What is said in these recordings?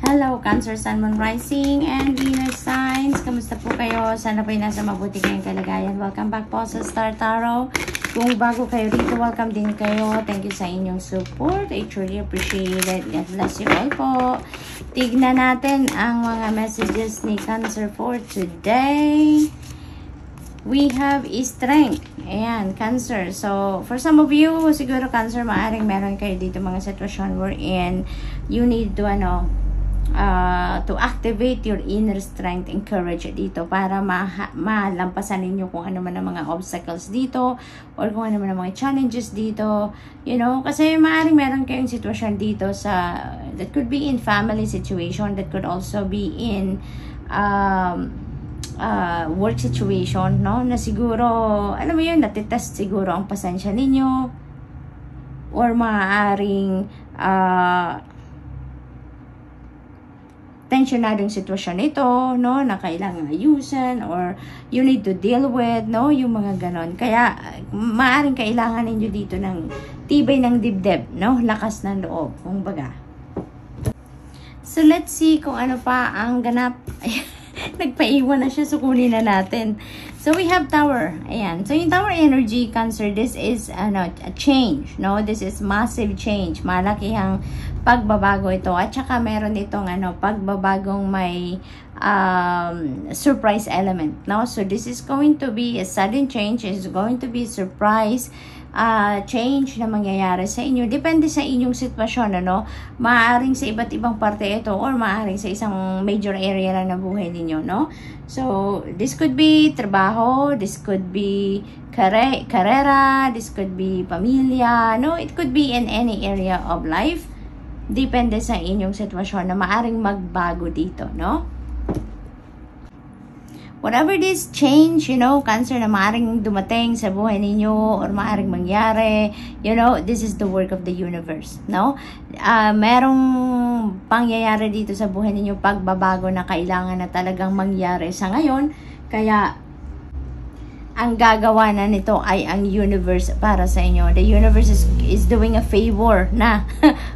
Hello, Cancer, Sun, Moon, Rising, and Venus signs. Kamusta po kayo? Sana po ay nasa mabuti kayong kalagayan. Welcome back po sa Star Tarot. Kung bago kayo dito, welcome din kayo. Thank you sa inyong support. I truly appreciate it. God bless you all po. Tignan natin ang mga messages ni Cancer for today. We have strength. Ayan, Cancer. So, for some of you, siguro Cancer, maaring meron kayo dito mga sitwasyon wherein you need to, to activate your inner strength and courage dito para malampasan ninyo kung ano man ang mga obstacles dito or kung ano man ang mga challenges dito. You know, kasi maaring meron kayong sitwasyon dito sa, that could be in family situation, that could also be in work situation, no? Na siguro, alam mo yun, natitest siguro ang pasensya ninyo or maaaring tensionadong sitwasyon ito, no? Na kailangan ayusin or you need to deal with, no? Yung mga ganon. Kaya, maaaring kailangan ninyo dito ng tibay ng dibdib, no? Lakas ng loob, kung baga. So, let's see kung ano pa ang ganap. Nagpaiwan na siya, sukunin na natin. So, we have Tower. Ayan. So, yung Tower energy, Cancer, this is a change, no? This is massive change. Malakihang pagbabago ito. At saka meron itong pagbabagong may surprise element, no? So, this is going to be a sudden change. It's going to be surprise change na mangyayari sa inyo. Depende sa inyong sitwasyon, ano? Maaaring sa iba't ibang parte ito or maaaring sa isang major area lang na buhay ninyo, no? So, this could be trabaho, this could be karera, this could be pamilya, no? It could be in any area of life. Depende sa inyong sitwasyon na maaaring magbago dito, no? Whatever this change, you know, Cancer, na maaaring dumating sa buhay ninyo or maaaring mangyari, you know, this is the work of the universe, no? Merong pangyayari dito sa buhay ninyo, pagbabago na kailangan na talagang mangyari sa ngayon. Kaya, ang gagawa na nito ay ang universe para sa inyo. The universe is doing a favor na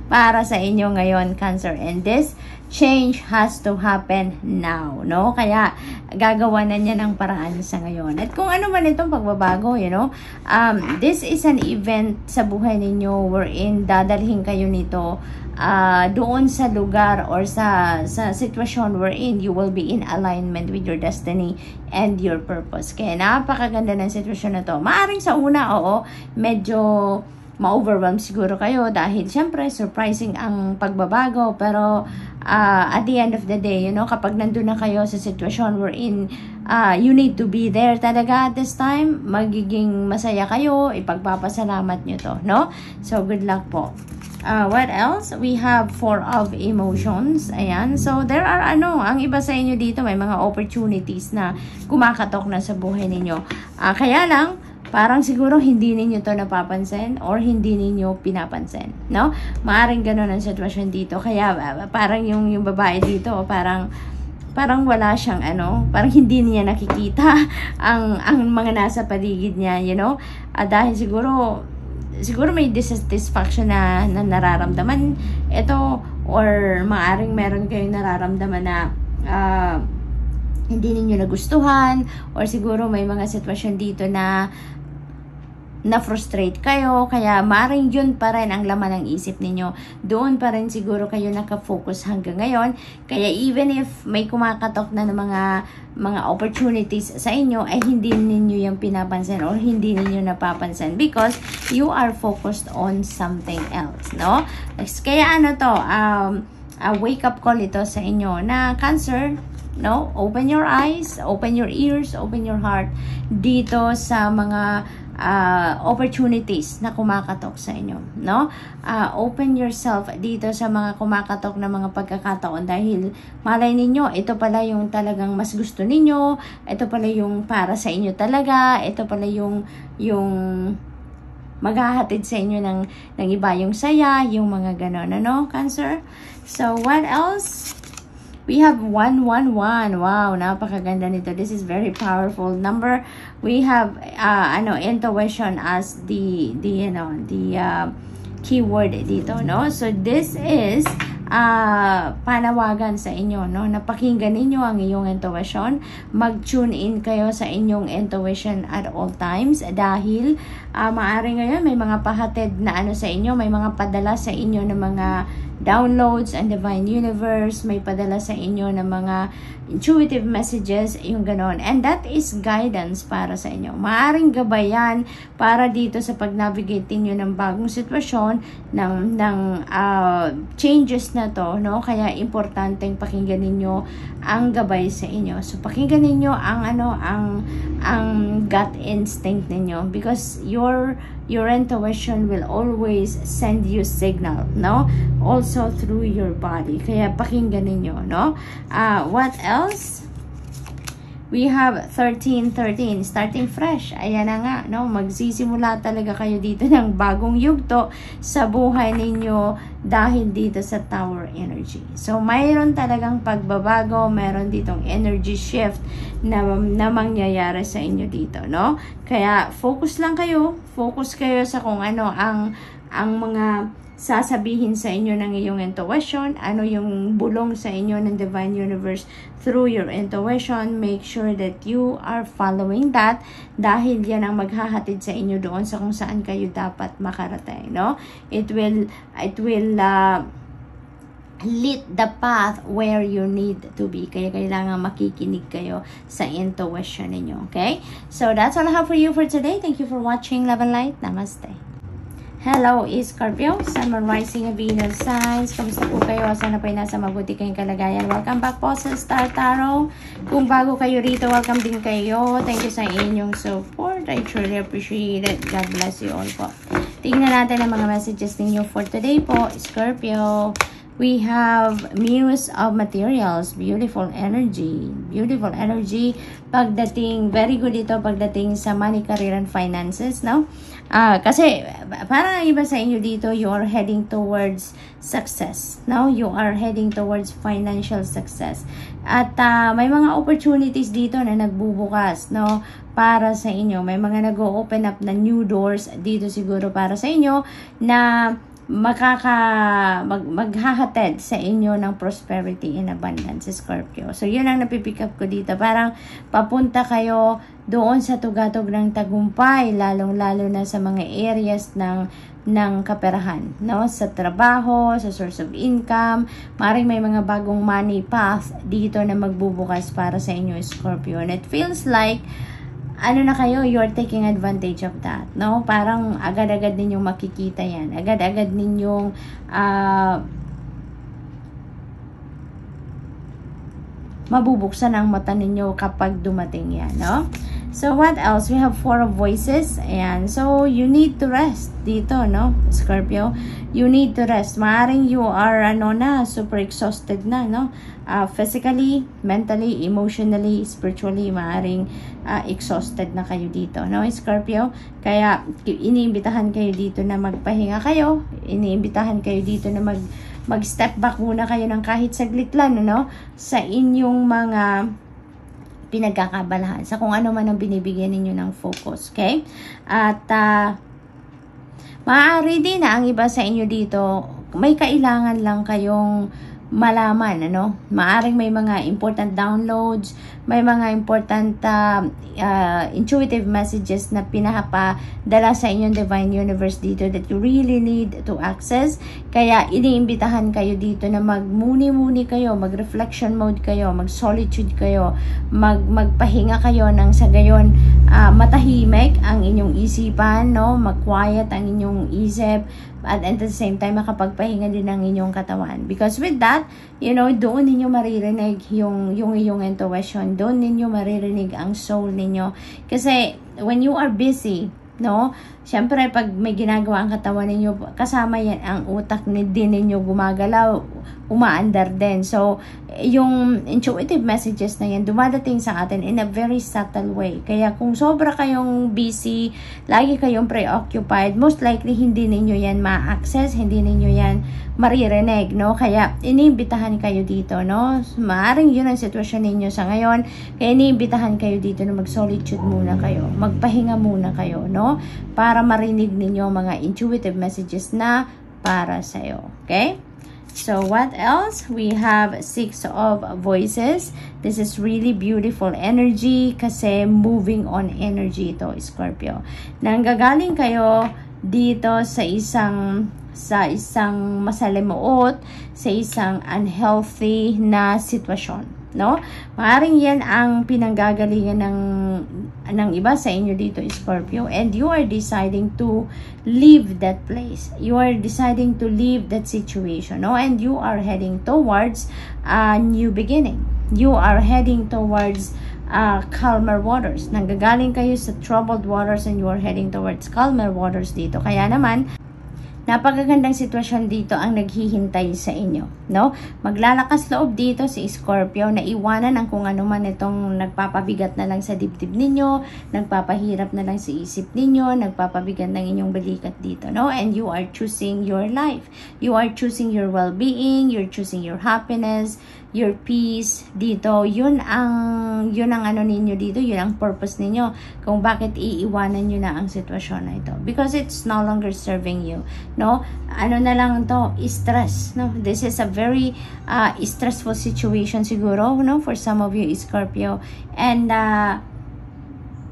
para sa inyo ngayon, Cancer. And this change has to happen now, no? Kaya, gagawa na niya ng paraan sa ngayon. At kung ano man itong pagbabago, you know, this is an event sa buhay ninyo wherein dadalhin kayo nito doon sa lugar or sa sitwasyon wherein you will be in alignment with your destiny and your purpose. Kaya napakaganda ng sitwasyon na to. Maaring sa una, oo, medyo ma-overwhelm siguro kayo dahil syempre surprising ang pagbabago, pero at the end of the day, you know, kapag nandun na kayo sa sitwasyon wherein you need to be there talaga at this time, magiging masaya kayo, ipagpapasalamat nyo to, no? So, good luck po. What else? We have 4 of emotions. Ayan. So, there are ang iba sa inyo dito, may mga opportunities na kumakatok na sa buhay ninyo. Kaya lang, parang siguro hindi ninyo to napapansin or hindi ninyo pinapansin, no? Maaring gano'n ang sitwasyon dito. Kaya parang yung babae dito, parang wala siyang parang hindi niya nakikita ang mga nasa paligid niya, you know? Dahil siguro may dissatisfaction na nararamdaman ito, or maaring meron kayong nararamdaman na hindi ninyo nagustuhan, or siguro may mga sitwasyon dito na na-frustrate kayo, kaya maring yun pa rin ang laman ng isip ninyo. Doon pa rin siguro kayo nakafocus hanggang ngayon. Kaya even if may kumakatok na ng mga opportunities sa inyo, ay hindi ninyo yung pinapansin or hindi ninyo napapansin because you are focused on something else, no? Kaya a wake-up call ito sa inyo na Cancer, no? Open your eyes, open your ears, open your heart dito sa mga opportunities na kumakatok sa inyo, no? Open yourself dito sa mga kumakatok na mga pagkakataon dahil malay ninyo, ito pala yung talagang mas gusto ninyo, ito pala yung para sa inyo talaga, ito pala yung maghahatid sa inyo ng iba, yung saya, yung mga ganon, Cancer? So, what else? We have 111. Wow, napakaganda nito. This is very powerful number. We have intuition as the keyword dito, no? So this is panawagan sa inyo, no? Napakinggan ninyo ang iyong intuition. Mag-tune in kayo sa inyong intuition at all times dahil maaari ngayon may mga pahatid na ano sa inyo, may mga padala sa inyo ng mga downloads and divine universe, may padala sa inyo ng mga intuitive messages, yung ganon. And that is guidance para sa inyo. Maaring gabayan para dito sa pag-navigate niyo ng bagong sitwasyon, ng changes na to, no? Kaya importanteng pakinggan ninyo ang gabay sa inyo. So pakinggan ninyo ang gut instinct ninyo, because your intuition will always send you signal, no? Also through your body. Kaya pakinggan ninyo, no? What else? We have 1313, starting fresh. Ayan na nga, no? Magsisimula talaga kayo dito ng bagong yugto sa buhay ninyo dahil dito sa Tower Energy. So, mayroon talagang pagbabago, mayroon ditong energy shift na mangyayari sa inyo dito, no? Kaya, focus lang kayo. Focus kayo sa kung ano ang mga sasabihin sa inyo ng iyong intuition, ano yung bulong sa inyo ng Divine Universe through your intuition. Make sure that you are following that dahil yan ang maghahatid sa inyo doon sa kung saan kayo dapat makarating, no? It will lead the path where you need to be. Kaya kailangan makikinig kayo sa intuition ninyo, okay? So that's all I have for you for today. Thank you for watching. Love and light. Namaste. Hello, Scorpio, Sun, Moon, Rising, Venus signs. Kamusta po kayo? Sana po ay nasa mabuti kayong kalagayan. Welcome back po sa Star Tarot. Kung bago kayo rito, welcome din kayo. Thank you sa inyong support. I truly appreciate it. God bless you all po. Tingnan natin ang mga messages ninyo for today po, Scorpio. We have Muse of Materials, beautiful energy. Beautiful energy. Pagdating, very good ito pagdating sa money, career, and finances, no? Kasi, parang iba sa inyo dito, you are heading towards success, no? You are heading towards financial success. At may mga opportunities dito na nagbubukas, no? Para sa inyo. May mga nag-open up na new doors dito siguro para sa inyo na maghahatid sa inyo ng prosperity and abundance, Scorpio. So, yun ang napipick up ko dito. Parang papunta kayo doon sa tugatog ng tagumpay, lalong-lalo na sa mga areas ng kaperahan, no? Sa trabaho, sa source of income, maring may mga bagong money path dito na magbubukas para sa inyo, Scorpio. And it feels like ano na kayo, you're taking advantage of that, no? Parang agad-agad ninyong makikita yan. Agad-agad ninyong mabubuksan ang mata ninyo kapag dumating yan, no? So, what else? We have 4 of voices. Ayan. So, you need to rest dito, no? Scorpio. You need to rest. Maaring you are, super exhausted na, no? Physically, mentally, emotionally, spiritually, maaring exhausted na kayo dito, no? Scorpio. Kaya, iniimbitahan kayo dito na magpahinga kayo. Iniimbitahan kayo dito na mag-step back muna kayo ng kahit saglit lang, no? Sa inyong mga pinagkakabalahan, sa kung ano man ang binibigyan ninyo ng focus, okay? At maaari din na ang iba sa inyo dito, may kailangan lang kayong malaman, ano? Maaring may mga important downloads, may mga important intuitive messages na pinapadala sa inyong Divine Universe dito that you really need to access. Kaya iniimbitahan kayo dito na magmuni-muni kayo, mag-reflection mode kayo, mag-solitude kayo, magpahinga kayo nang sa gayon matahimik ang inyong isipan, no? Mag-quiet ang inyong isip, at at the same time makapagpahinga din ang inyong katawan, because with that, doon ninyo maririnig yung iyong intuition, doon ninyo maririnig ang soul ninyo. Kasi when you are busy, no, syempre pag may ginagawa ang katawan ninyo, kasama yan ang utak din ninyo gumagalaw, umaandar din. So yung intuitive messages na yan dumadating sa atin in a very subtle way. Kaya kung sobra kayong busy, lagi kayong preoccupied, most likely hindi ninyo yan ma-access, hindi ninyo yan maririnig, no? Kaya iniimbitahan kayo dito, no? Maaring yun ang sitwasyon ninyo sa ngayon. Kaya iniimbitahan kayo dito na mag-solitude muna kayo, magpahinga muna kayo, no? Para marinig ninyo mga intuitive messages na para sa'yo, okay? So what else? We have Six of Voices. This is really beautiful energy kasi moving on energy ito, Scorpio. Nanggagaling kayo dito sa isang masalimuot, sa isang unhealthy na sitwasyon, no? Maaring yan ang pinanggagalingan ng iba sa inyo dito, Scorpio, and you are deciding to leave that place. You are deciding to leave that situation, no? And you are heading towards a new beginning. You are heading towards calmer waters. Nanggagaling kayo sa troubled waters and you are heading towards calmer waters dito. Kaya naman, napakagandang sitwasyon dito ang naghihintay sa inyo, no? Maglalakas loob dito si Scorpio na iwanan ang kung ano man itong nagpapabigat na lang sa dibdib ninyo, nagpapahirap na lang sa isip ninyo, nagpapabigat ng inyong balikat dito, no? And you are choosing your life. You are choosing your well-being, you're choosing your happiness, your peace dito. Yun ang ano ninyo dito, yun ang purpose ninyo kung bakit iiwanan nyo na ang sitwasyon na ito, because it's no longer serving you, no? Ano na lang to, stress, no? This is a very stressful situation siguro, no, for some of you, Scorpio. And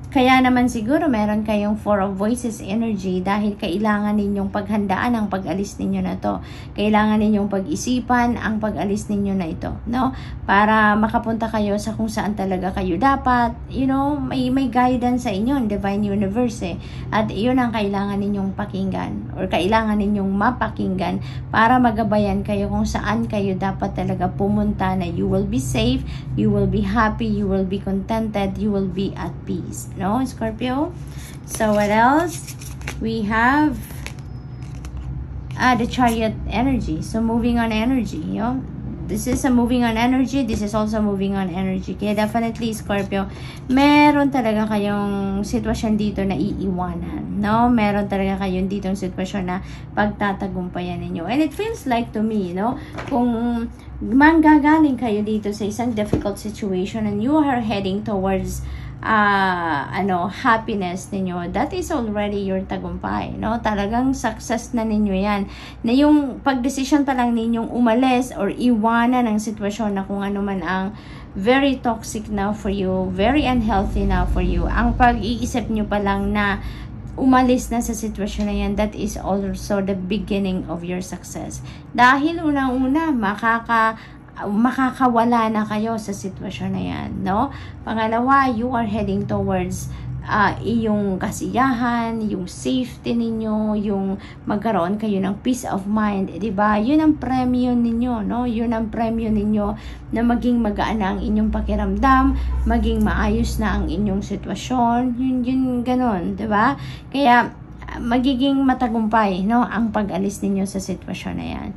kaya naman siguro meron kayong Four of Voices energy dahil kailangan ninyong paghandaan ang pag-alis ninyo na to. Kailangan ninyong pag-isipan ang pag-alis ninyo na ito, no? Para makapunta kayo sa kung saan talaga kayo dapat, you know, may guidance sa inyo, Divine Universe, eh. At yun ang kailangan ninyong pakinggan or kailangan ninyong mapakinggan para magabayan kayo kung saan kayo dapat talaga pumunta na you will be safe, you will be happy, you will be contented, you will be at peace. No, Scorpio? So what else? We have the Chariot energy. So moving on energy, you know? This is a moving on energy. This is also moving on energy. Kaya definitely, Scorpio, meron talaga kayong sitwasyon dito na iiwanan, no? Meron talaga kayong ditong sitwasyon na pagtatagumpayan ninyo. And it feels like to me, no? Kung manggagaling kayo dito sa isang difficult situation and you are heading towards happiness ninyo, that is already your tagumpay, no? Talagang success na ninyo yan, na yung pagdesisyon pa lang ninyong umalis or iwanan ang sitwasyon na kung ano man ang very toxic now for you, very unhealthy now for you, ang pag-iisip nyo pa lang na umalis na sa sitwasyon na yan, that is also the beginning of your success. Dahil unang-una, makakawala na kayo sa sitwasyon na yan, no? Pangalawa, you are heading towards iyong kasiyahan, yung safety ninyo, yung magkaroon kayo ng peace of mind, diba? Yun ang premyo ninyo, no? Yun ang premyo ninyo na maging magaan na ang inyong pakiramdam, maging maayos na ang inyong sitwasyon, yun ganon, diba? Kaya magiging matagumpay, no, ang pag-alis ninyo sa sitwasyon na yan.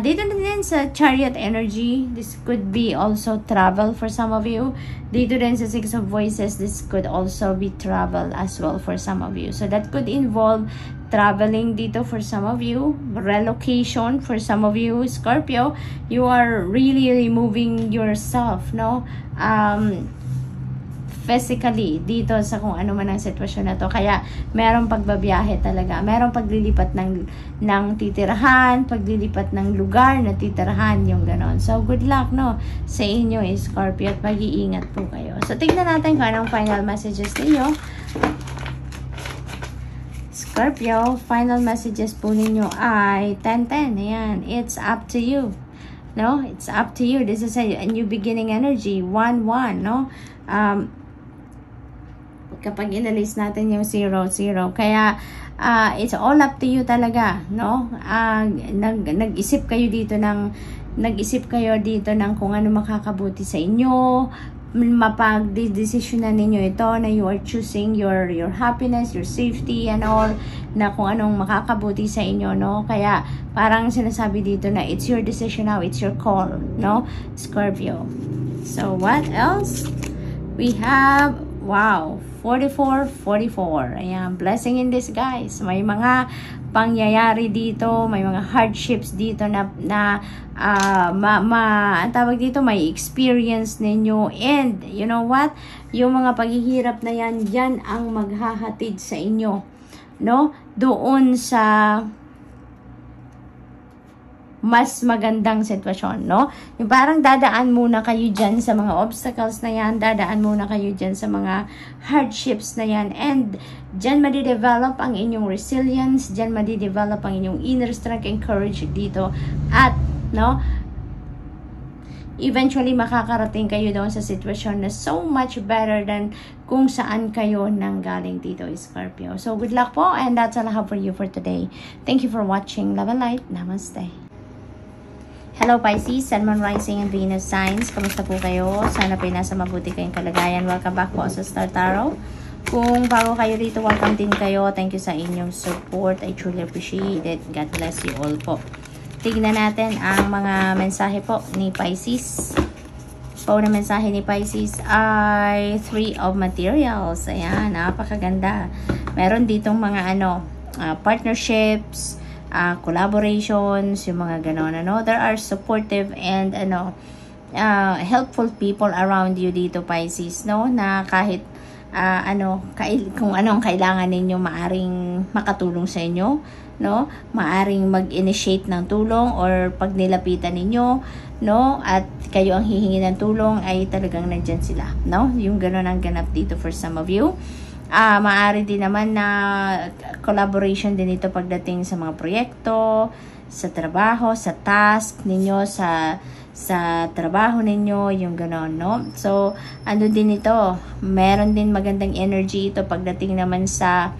Dito na din sa Chariot energy, this could be also travel for some of you. Dito din sa Six of Voices, this could also be travel as well for some of you. So that could involve traveling dito for some of you, relocation for some of you, Scorpio. You are really removing yourself, no, physically dito sa kung ano man ang sitwasyon na to. Kaya merong pagbabiyahe talaga, merong paglilipat ng titirahan, paglilipat ng lugar na titirahan, yung ganon. So good luck, no, sa inyo, Scorpio, at mag-iingat po kayo. So tignan natin kung anong final messages ninyo, Scorpio. Final messages po ninyo ay 10-10. Ayan, it's up to you, no, it's up to you. This is a new beginning energy, 1-1, no? Kapag inalis natin yung 0-0. Kaya, it's all up to you talaga, no? Nag-isip kayo dito ng kung ano makakabuti sa inyo. Mapag-desisyonan ninyo ito na you are choosing your happiness, your safety, and all, na kung anong makakabuti sa inyo, no? Kaya, parang sinasabi dito na it's your decision now, it's your call, no, Scorpio? So, what else? We have, wow, 44-44. Ayan, blessing in disguise. May mga pangyayari dito, may mga hardships dito na ang tawag dito, may experience ninyo. And, you know what? Yung mga paghihirap na yan ang maghahatid sa inyo, no? Doon sa mas magandang sitwasyon, no? Yung parang dadaan muna kayo dyan sa mga obstacles na yan, dadaan muna kayo dyan sa mga hardships na yan, and dyan madidevelop ang inyong resilience, dyan madidevelop ang inyong inner strength and courage dito, at, no, eventually makakarating kayo doon sa sitwasyon na so much better than kung saan kayo nanggaling dito, Scorpio. So, good luck po, and that's all I have for you for today. Thank you for watching. Love and light. Namaste. Hello Pisces, Sun, Moon, Rising, and Venus signs. Kamusta po kayo? Sana po nasa mabuti kayong kalagayan. Welcome back po sa Star Tarot. Kung bago kayo dito, welcome din kayo. Thank you sa inyong support. I truly appreciate it. God bless you all po. Tignan natin ang mga mensahe po ni Pisces. Po na mensahe ni Pisces ay Three of Materials. Ayan, napakaganda. Meron ditong mga partnerships, collaborations, yung mga ganon, there are supportive and helpful people around you dito, Pisces, no, na kahit kung anong kailangan ninyo, maaring makatulong sa inyo, no, maaring mag-initiate ng tulong, or pag nilapitan ninyo, no, at kayo ang hihingi ng tulong, ay talagang nandyan sila, no, yung ganon ang ganap dito for some of you. Maaari din naman na collaboration din ito pagdating sa mga proyekto, sa trabaho, sa task ninyo, sa trabaho ninyo, yung gano'n, no? So, ano din ito, meron din magandang energy ito pagdating naman sa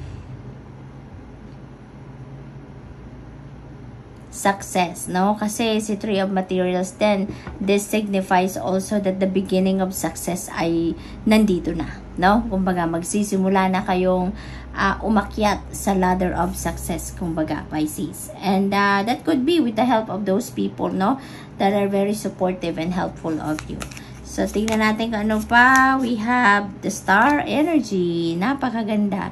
success, no? Kasi si Three of Materials then, this signifies also that the beginning of success ay nandito na, no? Kumbaga, magsisimula na kayong umakyat sa ladder of success, kumbaga, Pisces. And that could be with the help of those people, no? That are very supportive and helpful of you. So, tingnan natin kung ano pa. We have the star energy. Napakaganda.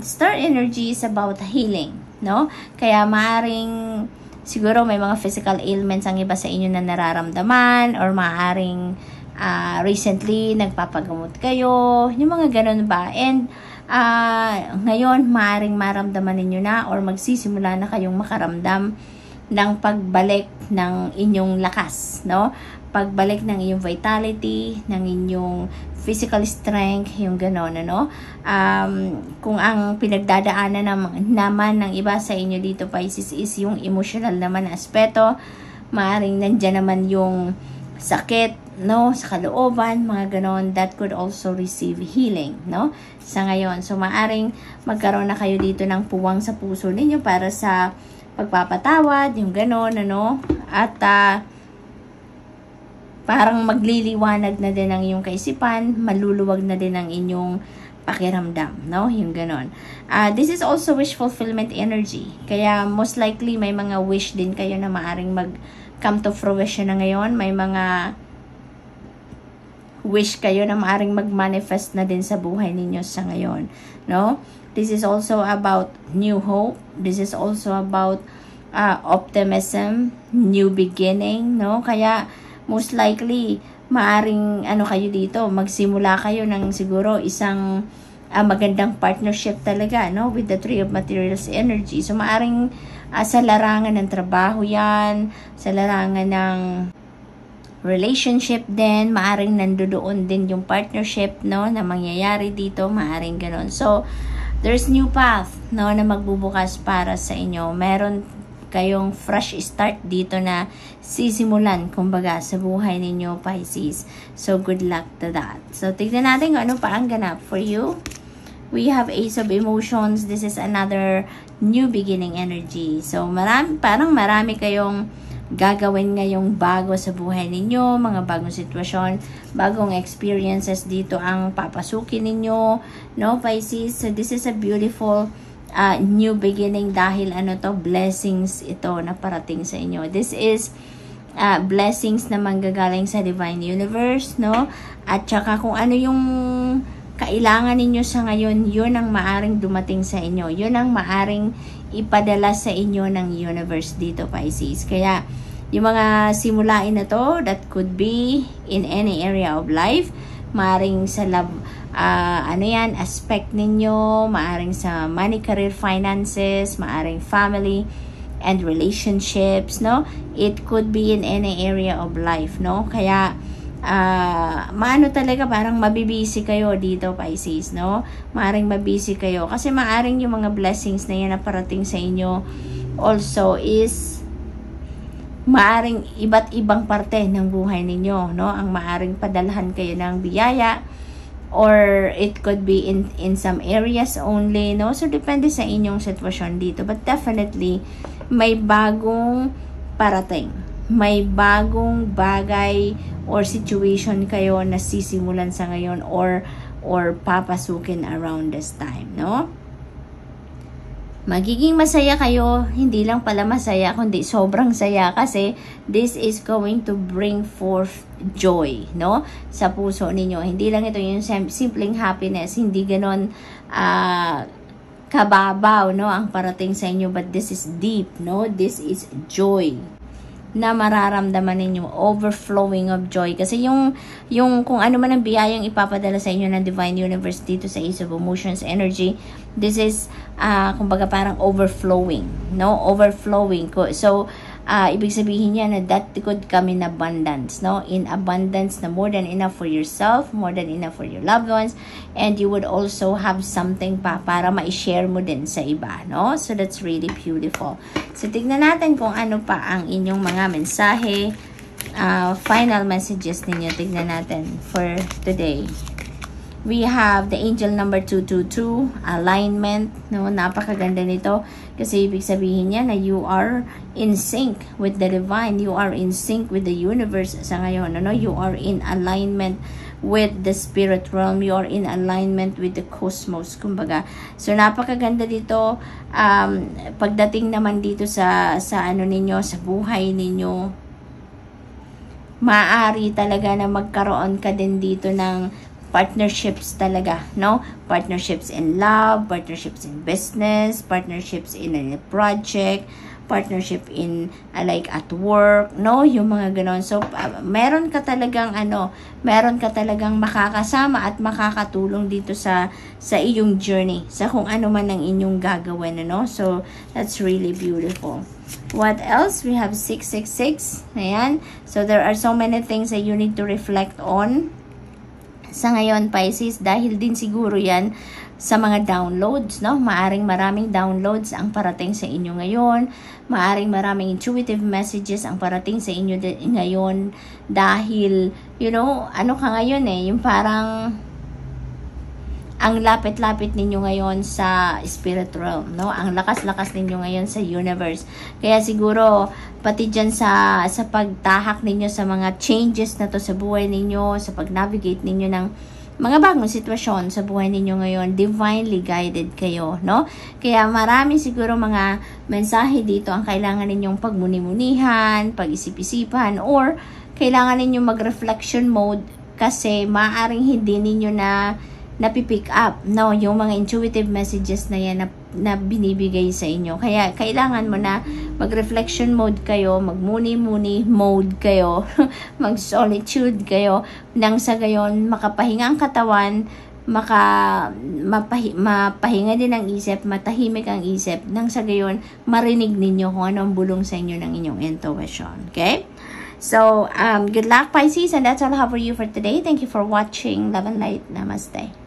Star energy is about healing, no? Kaya maaring siguro may mga physical ailments ang iba sa inyo na nararamdaman, or maaring recently nagpapagamot kayo, yung mga ganun ba. And ngayon maaring maramdaman ninyo na, or magsisimula na kayong makaramdam ng pagbalik ng inyong lakas, no? Pagbalik ng inyong vitality, ng inyong physical strength, yung gano'n, ano? Kung ang pinagdadaanan naman ng iba sa inyo dito, Pisces, is yung emotional naman na aspeto, maaaring nandyan naman yung sakit, no? Sa kalooban, mga gano'n, that could also receive healing, no? Sa ngayon. So, maaaring magkaroon na kayo dito ng puwang sa puso ninyo para sa pagpapatawad, yung gano'n, ano? At, parang magliliwanag na din ang iyong kaisipan, maluluwag na din ang inyong pakiramdam, no? Yung ganon. This is also wish fulfillment energy. Kaya most likely may mga wish din kayo na maaring mag-come to fruition na ngayon. May mga wish kayo na maaring mag-manifest na din sa buhay ninyo sa ngayon, no? This is also about new hope. This is also about optimism, new beginning, no? Kaya most likely, maaring kayo dito, magsimula kayo ng siguro isang magandang partnership talaga, no? With the Three of Materials energy. So, maaring sa larangan ng trabaho yan, sa larangan ng relationship din, maaring nandoon din yung partnership, no? Na mangyayari dito, maaring ganon. So, there's new path, no? Na magbubukas para sa inyo. Meron kayong fresh start dito na sisimulan, kumbaga, sa buhay ninyo, Pisces. So, good luck to that. So, tignan natin kung ano pa ang ganap for you. We have Ace of Emotions. This is another new beginning energy. So, parang marami kayong gagawin ngayong bago sa buhay ninyo, mga bagong sitwasyon, bagong experiences dito ang papasukin ninyo, no, Pisces? So, this is a beautiful new beginning dahil blessings ito na parating sa inyo. This is blessings na manggagaling sa Divine Universe, no? At saka kung ano yung kailangan ninyo sa ngayon, yun ang maaring dumating sa inyo. Yun ang maaring ipadala sa inyo ng universe dito, Pisces. Kaya, yung mga simulain na to, that could be in any area of life, maaring sa love, aspect ninyo, maaring sa money, career, finances, maaring family, and relationships, no? It could be in any area of life, no? Kaya, maano talaga, parang mabibisi kayo dito, Pisces, no? Maaring mabisi kayo. Kasi maaring yung mga blessings na yan na parating sa inyo also is maaring iba't ibang parte ng buhay ninyo, no? Ang maaring padalhan kayo ng biyaya, or it could be in some areas only, no? So depende sa inyong sitwasyon dito, but definitely may bagong parating, may bagong bagay or situation kayo na sisimulan sa ngayon or papasukin around this time, no? Magiging masaya kayo, hindi lang pala masaya, kundi sobrang saya kasi this is going to bring forth joy, no? Sa puso ninyo. Hindi lang ito yung simpleng happiness, hindi ganon kababaw, no? Ang parating sa inyo, but this is deep, no? This is joy na mararamdaman ninyo, overflowing of joy. Kasi yung kung ano man ang biyayang ipapadala sa inyo ng Divine Universe dito sa Ace of Emotions energy, this is, kumbaga parang overflowing, no? Overflowing. So, ibig sabihin niya na that could come in abundance, no? In abundance na more than enough for yourself, more than enough for your loved ones, and you would also have something pa para ma-share mo din sa iba, no? So, that's really beautiful. So, tignan natin kung ano pa ang inyong mga mensahe, final messages ninyo. Tignan natin for today. We have the angel number 222, alignment, no? Napakaganda nito kasi ibig sabihin niya na you are in sync with the divine, you are in sync with the universe sa ngayon, no? You are in alignment with the spirit realm, you are in alignment with the cosmos, kumbaga. So napakaganda dito. Pagdating naman dito sa ano ninyo, sa buhay ninyo, maaari talaga na magkaroon ka din dito ng partnerships talaga, no? Partnerships in love, partnerships in business, partnerships in a project, partnership in like at work, no? Yung mga ganon. So, meron ka talagang meron ka talagang makakasama at makakatulong dito sa iyong journey, sa kung ano man ang inyong gagawin, no? So, that's really beautiful. What else? We have 666. Ayan. So, there are so many things that you need to reflect on sa ngayon, Pisces, dahil din siguro yan sa mga downloads, no? Maaring maraming downloads ang parating sa inyo ngayon. Maaring maraming intuitive messages ang parating sa inyo ngayon dahil, you know, ano ka ngayon yung parang ang lapit-lapit ninyo ngayon sa spirit realm, no? Ang lakas-lakas ninyo ngayon sa universe. Kaya siguro, pati dyan sa pagtahak ninyo sa mga changes na to sa buhay ninyo, sa pag-navigate ninyo ng mga bagong sitwasyon sa buhay ninyo ngayon, divinely guided kayo, no? Kaya marami siguro mga mensahe dito ang kailangan ninyong pagmuni-munihan, pag-isip-isipan, or kailangan ninyong mag-reflection mode kasi maaaring hindi ninyo napipick up, no, yung mga intuitive messages na yan na binibigay sa inyo. Kaya kailangan mo na mag-reflection mode kayo, mag-muni-muni mode kayo, mag-solitude kayo, nang sa gayon makapahinga ang katawan, mapahinga din ang isip, matahimik ang isip, nang sa gayon marinig ninyo kung ano ang bulong sa inyo ng inyong intuition. Okay? So, good luck, Pisces, and that's all I have for you for today. Thank you for watching. Love and light. Namaste.